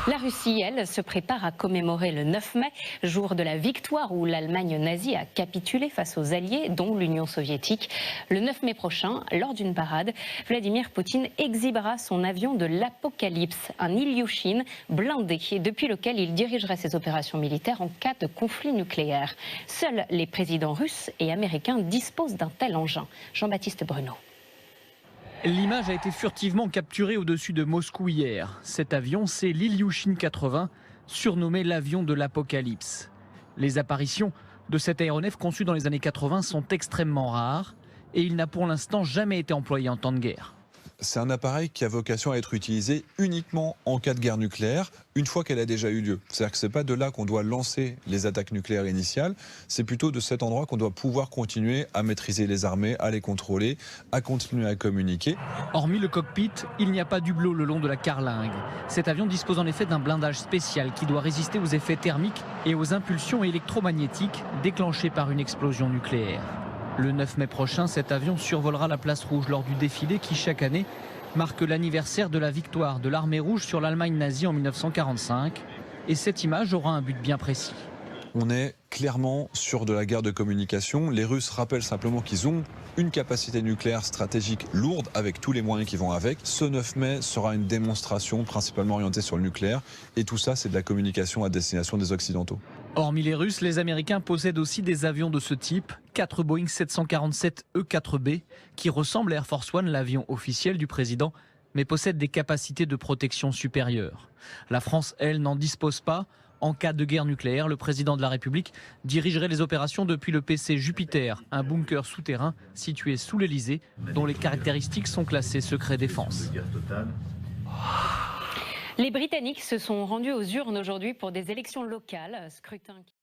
La Russie, elle, se prépare à commémorer le 9 mai, jour de la victoire où l'Allemagne nazie a capitulé face aux Alliés, dont l'Union soviétique. Le 9 mai prochain, lors d'une parade, Vladimir Poutine exhibera son avion de l'Apocalypse, un Ilyushin blindé, depuis lequel il dirigerait ses opérations militaires en cas de conflit nucléaire. Seuls les présidents russes et américains disposent d'un tel engin. Jean-Baptiste Bruno. L'image a été furtivement capturée au-dessus de Moscou hier. Cet avion, c'est l'Ilyushin 80, surnommé l'avion de l'Apocalypse. Les apparitions de cet aéronef conçu dans les années 80 sont extrêmement rares et il n'a pour l'instant jamais été employé en temps de guerre. C'est un appareil qui a vocation à être utilisé uniquement en cas de guerre nucléaire, une fois qu'elle a déjà eu lieu. C'est-à-dire que ce n'est pas de là qu'on doit lancer les attaques nucléaires initiales, c'est plutôt de cet endroit qu'on doit pouvoir continuer à maîtriser les armées, à les contrôler, à continuer à communiquer. Hormis le cockpit, il n'y a pas d'hublot le long de la carlingue. Cet avion dispose en effet d'un blindage spécial qui doit résister aux effets thermiques et aux impulsions électromagnétiques déclenchées par une explosion nucléaire. Le 9 mai prochain, cet avion survolera la place rouge lors du défilé qui, chaque année, marque l'anniversaire de la victoire de l'armée rouge sur l'Allemagne nazie en 1945. Et cette image aura un but bien précis. On est clairement sur de la guerre de communication. Les Russes rappellent simplement qu'ils ont une capacité nucléaire stratégique lourde avec tous les moyens qui vont avec. Ce 9 mai sera une démonstration principalement orientée sur le nucléaire. Et tout ça, c'est de la communication à destination des Occidentaux. Hormis les Russes, les Américains possèdent aussi des avions de ce type, 4 Boeing 747 E-4B, qui ressemblent à Air Force One, l'avion officiel du président, mais possèdent des capacités de protection supérieures. La France, elle, n'en dispose pas. En cas de guerre nucléaire, le président de la République dirigerait les opérations depuis le PC Jupiter, un bunker souterrain situé sous l'Elysée, dont les caractéristiques sont classées secret défense. Les Britanniques se sont rendus aux urnes aujourd'hui pour des élections locales. Scrutin